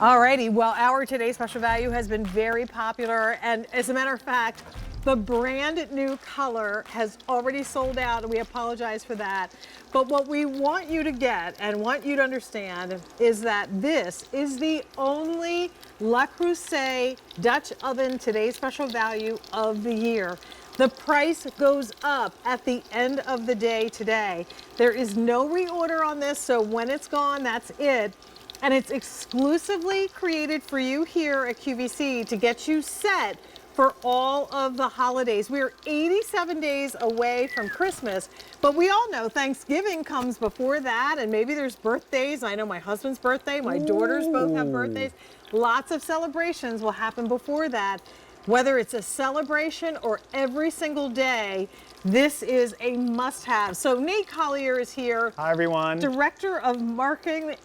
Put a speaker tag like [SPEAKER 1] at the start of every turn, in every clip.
[SPEAKER 1] Alrighty, well, our today's special value has been very popular, and as a matter of fact, the brand new color has already sold out, and we apologize for that. But what we want you to get and want you to understand is that this is the only Le Creuset Dutch oven today's special value of the year. The price goes up at the end of the day today. There is no reorder on this, so when it's gone, that's it. And it's exclusively created for you here at QVC to get you set for all of the holidays. We're 87 days away from Christmas, but we all know Thanksgiving comes before that, and maybe there's birthdays. I know my husband's birthday, my daughters both have birthdays. Lots of celebrations will happen before that. Whether it's a celebration or every single day, this is a must-have. So Nate Collier is here.
[SPEAKER 2] Hi, everyone.
[SPEAKER 1] Director of Marketing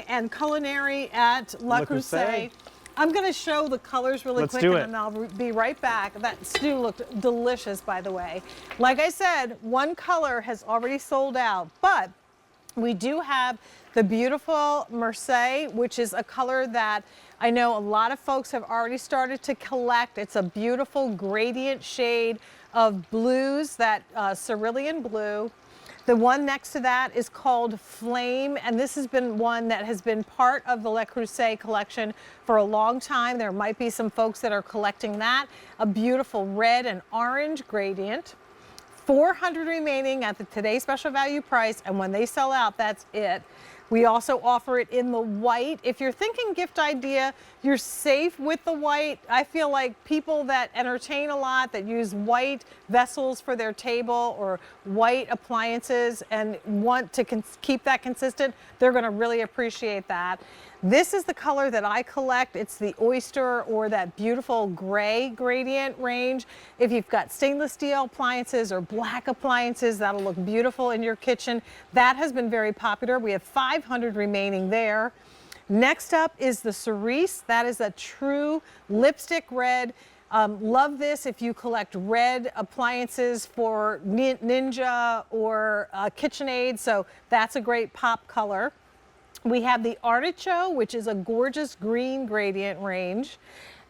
[SPEAKER 1] and Culinary at Le Creuset. I'm going to show the colors really quick, and then I'll be right back. That stew looked delicious, by the way. Like I said, one color has already sold out, but we do have the beautiful Marseille, which is a color that I know a lot of folks have already started to collect. It's a beautiful gradient shade of blues, that cerulean blue. The one next to that is called Flame, and this has been one that has been part of the Le Creuset collection for a long time. There might be some folks that are collecting that. A beautiful red and orange gradient. 400 remaining at the today's special value price, and when they sell out, that's it. We also offer it in the white. If you're thinking gift idea, you're safe with the white. I feel like people that entertain a lot, that use white vessels for their table or white appliances and want to keep that consistent, they're gonna really appreciate that. This is the color that I collect. It's the oyster or that beautiful gray gradient range. If you've got stainless steel appliances or black appliances, that'll look beautiful in your kitchen. That has been very popular. We have 500 remaining there. Next up is the cerise. That is a true lipstick red. Love this if you collect red appliances for Ninja or KitchenAid, so that's a great pop color. We have the artichoke, which is a gorgeous green gradient range.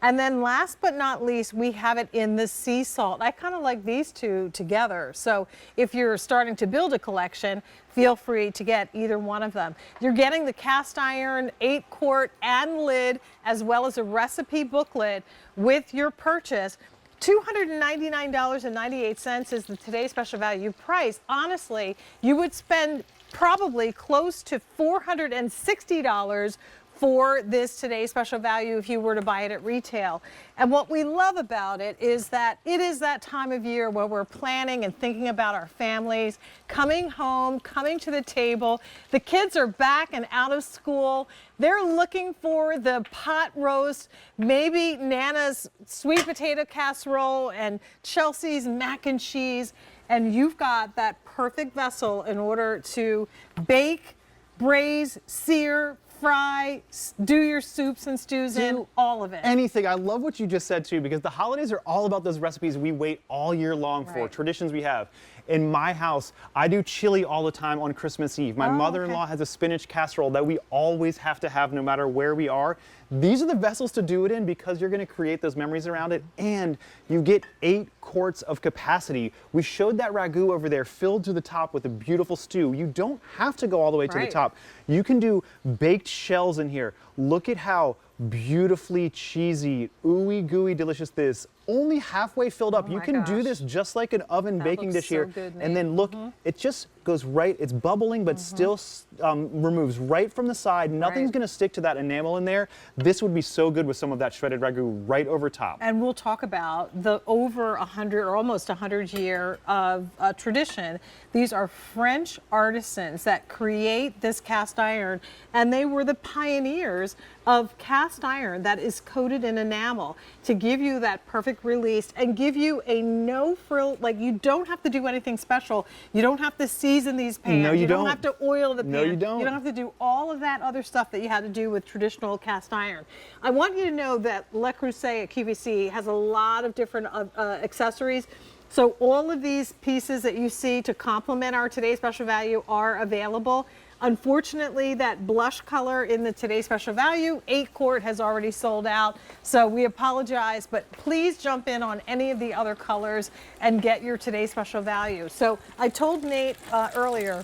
[SPEAKER 1] And then last but not least, we have it in the sea salt. I kind of like these two together. So if you're starting to build a collection, feel free to get either one of them. You're getting the cast iron 8-quart and lid, as well as a recipe booklet with your purchase. $299.98 is the today's special value price. Honestly, you would spend probably close to $460 for this today's special value if you were to buy it at retail. And what we love about it is that it is that time of year where we're planning and thinking about our families, coming home, coming to the table. The kids are back and out of school. They're looking for the pot roast, maybe Nana's sweet potato casserole and Chelsea's mac and cheese. And you've got that perfect vessel in order to bake, braise, sear, fry, do your soups and stews in, all of it.
[SPEAKER 2] Anything. I love what you just said too, because the holidays are all about those recipes we wait all year long for, traditions we have. In my house, I do chili all the time on Christmas Eve. My mother-in-law has a spinach casserole that we always have to have no matter where we are. These are the vessels to do it in because you're going to create those memories around it, and you get 8 quarts of capacity. We showed that ragu over there filled to the top with a beautiful stew. You don't have to go all the way to the top. You can do baked shells in here. Look at how beautifully cheesy, ooey gooey delicious this. Only halfway filled up. You can do this just like an oven baking dish here. And then look, it just goes right, it's bubbling, but still removes right from the side. Nothing's gonna stick to that enamel in there. This would be so good with some of that shredded ragu right over top.
[SPEAKER 1] And we'll talk about the over 100 or almost 100 year of tradition. These are French artisans that create this cast iron, and they were the pioneers of cast iron that is coated in enamel to give you that perfect release and give you a no frill, like you don't have to do anything special. You don't have to season these pans.
[SPEAKER 2] No, you don't.
[SPEAKER 1] Have to oil the pan.
[SPEAKER 2] No, you don't.
[SPEAKER 1] You don't have to do all of that other stuff that you had to do with traditional cast iron. I want you to know that Le Creuset at QVC has a lot of different accessories. So all of these pieces that you see to complement our today's special value are available. Unfortunately, that blush color in the Today Special Value 8-quart has already sold out. So we apologize, but please jump in on any of the other colors and get your Today Special Value. So I told Nate earlier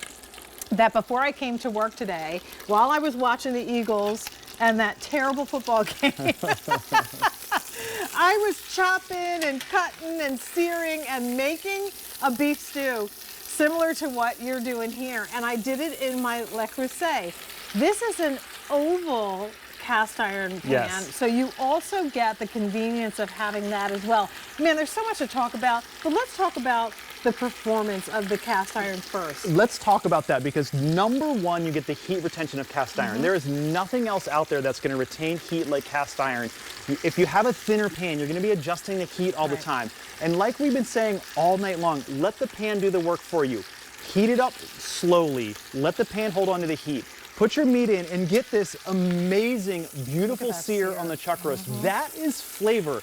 [SPEAKER 1] that before I came to work today, while I was watching the Eagles and that terrible football game, I was chopping and cutting and searing and making a beef stew similar to what you're doing here. And I did it in my Le Creuset. This is an oval cast iron pan,
[SPEAKER 2] yes.
[SPEAKER 1] so you also get the convenience of having that as well. Man, there's so much to talk about, but let's talk about the performance of the cast iron first.
[SPEAKER 2] Let's talk about that, because number one, you get the heat retention of cast iron. There is nothing else out there that's going to retain heat like cast iron. If you have a thinner pan, you're going to be adjusting the heat all the time. And like we've been saying all night long, let the pan do the work for you. Heat it up slowly. Let the pan hold on to the heat. Put your meat in and get this amazing, beautiful sear on the chuck roast. That is flavor.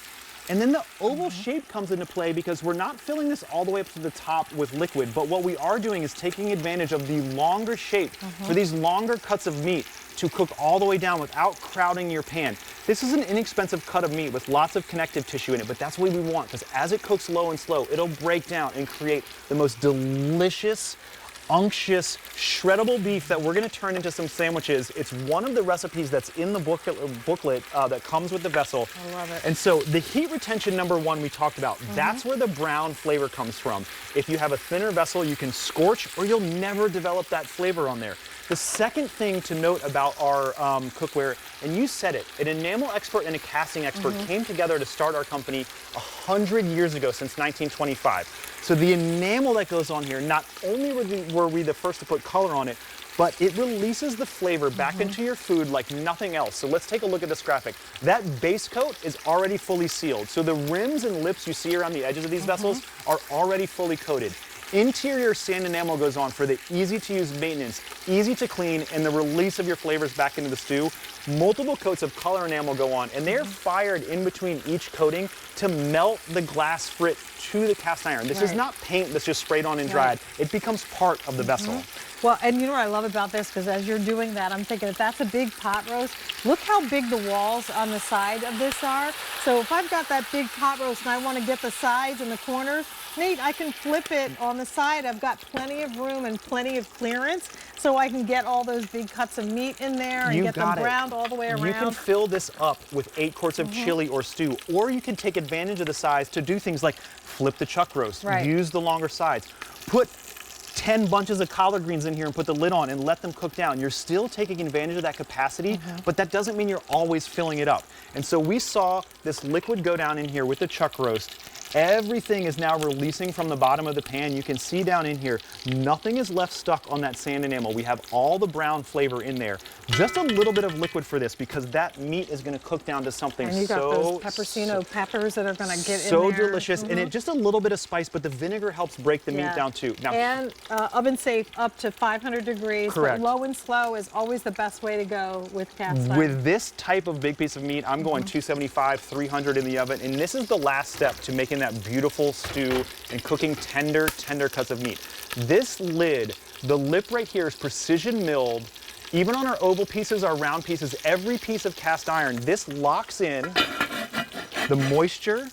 [SPEAKER 2] And then the oval shape comes into play because we're not filling this all the way up to the top with liquid, but what we are doing is taking advantage of the longer shape for these longer cuts of meat to cook all the way down without crowding your pan. This is an inexpensive cut of meat with lots of connective tissue in it, but that's what we want, because as it cooks low and slow, it'll break down and create the most delicious, unctuous, shreddable beef that we're going to turn into some sandwiches. It's one of the recipes that's in the booklet that comes with the vessel.
[SPEAKER 1] I love it.
[SPEAKER 2] And so the heat retention number one we talked about, that's where the brown flavor comes from. If you have a thinner vessel, you can scorch or you'll never develop that flavor on there. The second thing to note about our cookware, and you said it, an enamel expert and a casting expert came together to start our company 100 years ago, since 1925. So the enamel that goes on here, not only were we the first to put color on it, but it releases the flavor back into your food like nothing else. So let's take a look at this graphic. That base coat is already fully sealed. So the rims and lips you see around the edges of these vessels are already fully coated. Interior sand enamel goes on for the easy to use maintenance, easy to clean, and the release of your flavors back into the stew. Multiple coats of color enamel go on, and they're fired in between each coating to melt the glass frit to the cast iron. This is not paint that's just sprayed on and dried. It becomes part of the vessel.
[SPEAKER 1] Well, and you know what I love about this, because as you're doing that, I'm thinking if that's a big pot roast, look how big the walls on the side of this are. So if I've got that big pot roast and I want to get the sides and the corners, Nate, I can flip it on the side. I've got plenty of room and plenty of clearance, so I can get all those big cuts of meat in there and get them browned all the way around.
[SPEAKER 2] You can fill this up with 8 quarts of chili or stew, or you can take advantage of the size to do things like flip the chuck roast, use the longer sides, put 10 bunches of collard greens in here and put the lid on and let them cook down. You're still taking advantage of that capacity, but that doesn't mean you're always filling it up. And so we saw this liquid go down in here with the chuck roast. Everything is now releasing from the bottom of the pan. You can see down in here, nothing is left stuck on that sand enamel. We have all the brown flavor in there. Just a little bit of liquid for this, because that meat is going to cook down to something
[SPEAKER 1] and you got those peppersino peppers that are going to get in there.
[SPEAKER 2] So delicious, and it just a little bit of spice, but the vinegar helps break the meat down too. Now,
[SPEAKER 1] and oven safe up to 500 degrees.
[SPEAKER 2] Correct.
[SPEAKER 1] But low and slow is always the best way to go with cast iron.
[SPEAKER 2] With this type of big piece of meat, I'm going 275, 300 in the oven, and this is the last step to making that beautiful stew and cooking tender cuts of meat. This lid, the lip right here is precision milled. Even on our oval pieces, our round pieces, every piece of cast iron, this locks in the moisture,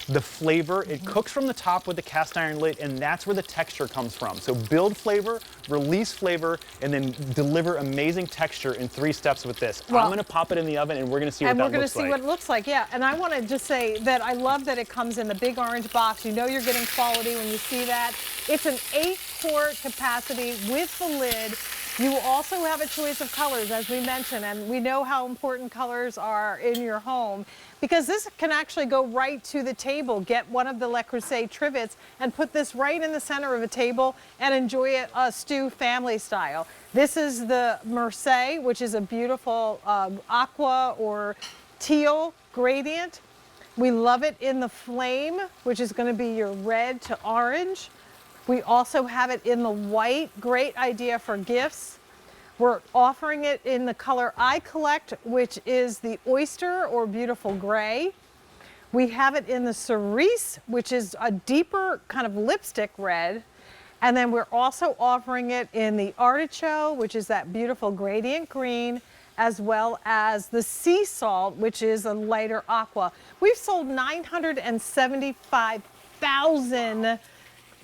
[SPEAKER 2] the flavor. It cooks from the top with the cast iron lid, and that's where the texture comes from. So build flavor, release flavor, and then deliver amazing texture in 3 steps with this.
[SPEAKER 1] Well,
[SPEAKER 2] I'm gonna pop it in the oven and we're gonna see what that looks like.
[SPEAKER 1] And we're gonna see what it looks like, yeah. And I wanna just say that I love that it comes in the big orange box. You know you're getting quality when you see that. It's an 8-quart capacity with the lid. You will also have a choice of colors, as we mentioned, and we know how important colors are in your home, because this can actually go right to the table. Get one of the Le Creuset trivets and put this right in the center of a table and enjoy it a stew family style. This is the Merce, which is a beautiful aqua or teal gradient. We love it in the flame, which is going to be your red to orange. We also have it in the white, great idea for gifts. We're offering it in the color I collect, which is the oyster or beautiful gray. We have it in the cerise, which is a deeper kind of lipstick red. And then we're also offering it in the artichoke, which is that beautiful gradient green, as well as the sea salt, which is a lighter aqua. We've sold 975,000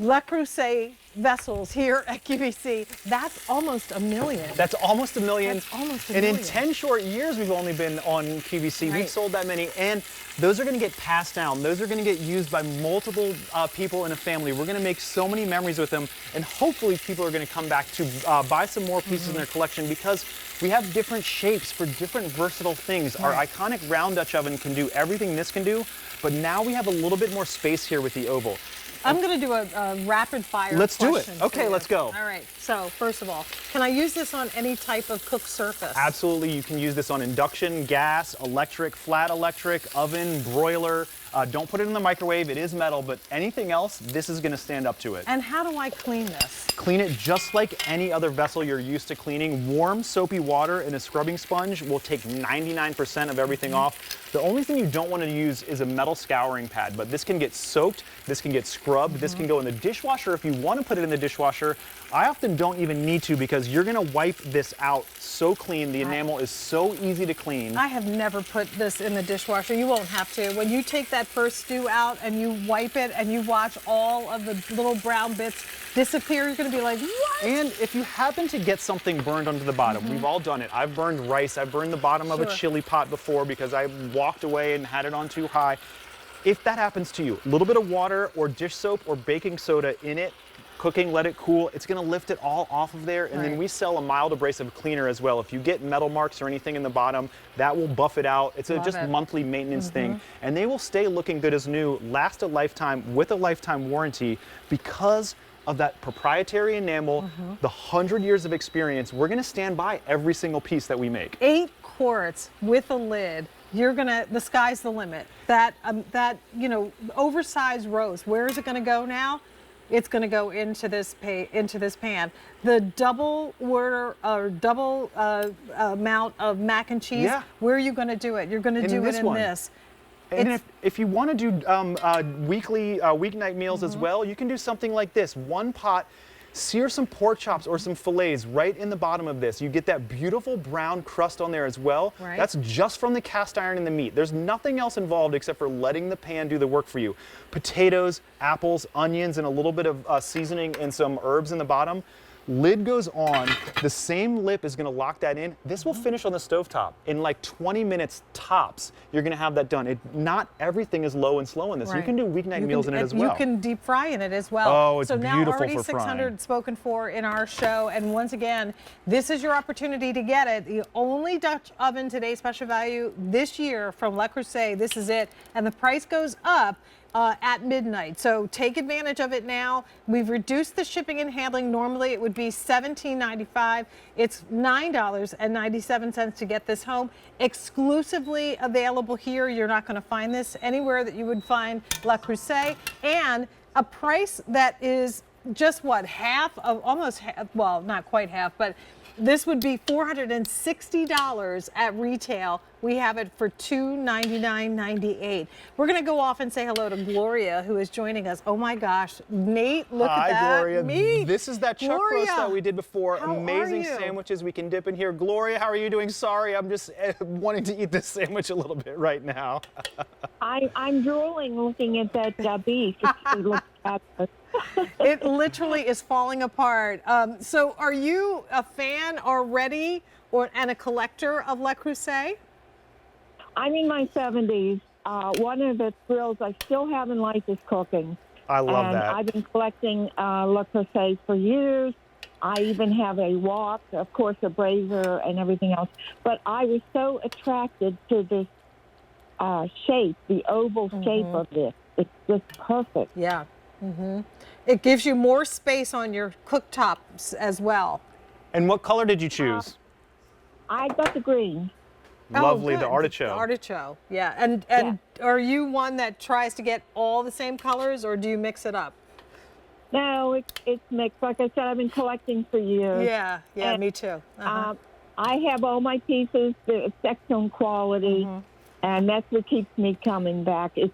[SPEAKER 1] Le Creuset vessels here at QVC. That's almost a million.
[SPEAKER 2] That's almost a million.
[SPEAKER 1] That's almost a
[SPEAKER 2] and
[SPEAKER 1] million.
[SPEAKER 2] in 10 short years, we've only been on QVC.
[SPEAKER 1] Right.
[SPEAKER 2] We've sold that many, and those are going to get passed down. Those are going to get used by multiple people in a family. We're going to make so many memories with them, and hopefully people are going to come back to buy some more pieces in their collection, because we have different shapes for different versatile things. Our iconic round Dutch oven can do everything this can do, but now we have a little bit more space here with the oval.
[SPEAKER 1] I'm going to do a rapid fire
[SPEAKER 2] Let's do it.
[SPEAKER 1] question
[SPEAKER 2] Okay,
[SPEAKER 1] for you.
[SPEAKER 2] let's go.
[SPEAKER 1] All right. So first of all, can I use this on any type of cooked surface?
[SPEAKER 2] Absolutely. You can use this on induction, gas, electric, flat electric, oven, broiler. Don't put it in the microwave. It is metal, but anything else, this is going to stand up to it.
[SPEAKER 1] And how do I clean this?
[SPEAKER 2] Clean it just like any other vessel you're used to cleaning. Warm, soapy water and a scrubbing sponge will take 99% of everything off. The only thing you don't want to use is a metal scouring pad, but this can get soaked, this can get scrubbed, this can go in the dishwasher if you want to put it in the dishwasher. I often don't even need to, because you're going to wipe this out so clean. The enamel is so easy to clean.
[SPEAKER 1] I have never put this in the dishwasher. You won't have to. When you take that first stew out and you wipe it and you watch all of the little brown bits disappear, you're going to be like, what?
[SPEAKER 2] And if you happen to get something burned under the bottom, we've all done it. I've burned rice. I've burned the bottom of a chili pot before because I walked away and had it on too high. If that happens to you, a little bit of water or dish soap or baking soda in it, cooking, let it cool. It's going to lift it all off of there. And then we sell a mild abrasive cleaner as well. If you get metal marks or anything in the bottom, that will buff it out. It's a just monthly maintenance thing. And they will stay looking good as new, last a lifetime with a lifetime warranty, because of that proprietary enamel, the 100 years of experience. We're going to stand by every single piece that we make.
[SPEAKER 1] 8 quarts with a lid. You're gonna, the sky's the limit. That oversized roast, where is it gonna go now? It's going to go into this pan. The double amount of mac and cheese. Where are you going to do it? You're going to do it in this.
[SPEAKER 2] And if you want to do weeknight meals as well, you can do something like this. One pot. Sear some pork chops or some fillets right in the bottom of this. You get that beautiful brown crust on there as well. That's just from the cast iron and the meat. There's nothing else involved except for letting the pan do the work for you. Potatoes, apples, onions, and a little bit of seasoning and some herbs in the bottom. Lid goes on. The same lip is going to lock that in. This will finish on the stovetop in like 20 minutes tops. You're going to have that done. Not everything is low and slow in this. You can do weeknight meals in it as well.
[SPEAKER 1] You can deep fry in it as well.
[SPEAKER 2] Oh, it's
[SPEAKER 1] so
[SPEAKER 2] beautiful
[SPEAKER 1] now already
[SPEAKER 2] for
[SPEAKER 1] 600
[SPEAKER 2] frying.
[SPEAKER 1] spoken for in our show. And once again, this is your opportunity to get it. The only Dutch oven today's special value this year from Le Creuset. This is it. And the price goes up at midnight. So take advantage of it now. We've reduced the shipping and handling. Normally it would be $17.95. It's $9.97 to get this home. Exclusively available here. You're not going to find this anywhere that you would find Le Creuset. And a price that is just what, half of, almost half, well, not quite half, but this would be $460 at retail. We have it for $299.98. We're going to go off and say hello to Gloria, who is joining us. Oh my gosh, Nate, look at that.
[SPEAKER 2] Hi, Gloria.
[SPEAKER 1] Meat.
[SPEAKER 2] This is that chuck
[SPEAKER 1] Gloria,
[SPEAKER 2] roast that we did before.
[SPEAKER 1] how
[SPEAKER 2] Amazing
[SPEAKER 1] are you?
[SPEAKER 2] sandwiches we can dip in here. Gloria, how are you doing? Sorry, I'm just wanting to eat this sandwich a little bit right now.
[SPEAKER 3] I'm drooling looking at that beef. It looks fabulous.
[SPEAKER 1] It literally is falling apart. So are you a fan already and a collector of Le Creuset?
[SPEAKER 3] I'm in my 70s. One of the thrills I still have in life is cooking.
[SPEAKER 2] I love that.
[SPEAKER 3] I've been collecting Le Creuset for years. I even have a wok, of course, a braiser and everything else. But I was so attracted to this shape, the oval shape of this. It's just perfect.
[SPEAKER 1] Yeah. It gives you more space on your cooktops as well.
[SPEAKER 2] And what color did you choose?
[SPEAKER 3] I got the green.
[SPEAKER 2] Lovely,
[SPEAKER 1] good.
[SPEAKER 2] the artichoke.
[SPEAKER 1] The artichoke, yeah. And are you one that tries to get all the same colors, or do you mix it up?
[SPEAKER 3] No, it's mixed. Like I said, I've been collecting for years.
[SPEAKER 1] Yeah,
[SPEAKER 3] And,
[SPEAKER 1] me too.
[SPEAKER 3] I have all my pieces. It's excellent quality, and that's what keeps me coming back. It's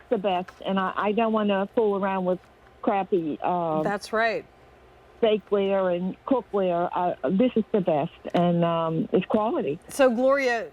[SPEAKER 3] the best, and I don't want to fool around with crappy
[SPEAKER 1] That's right.
[SPEAKER 3] bakeware and cookware. This is the best, and it's quality.
[SPEAKER 1] So Gloria,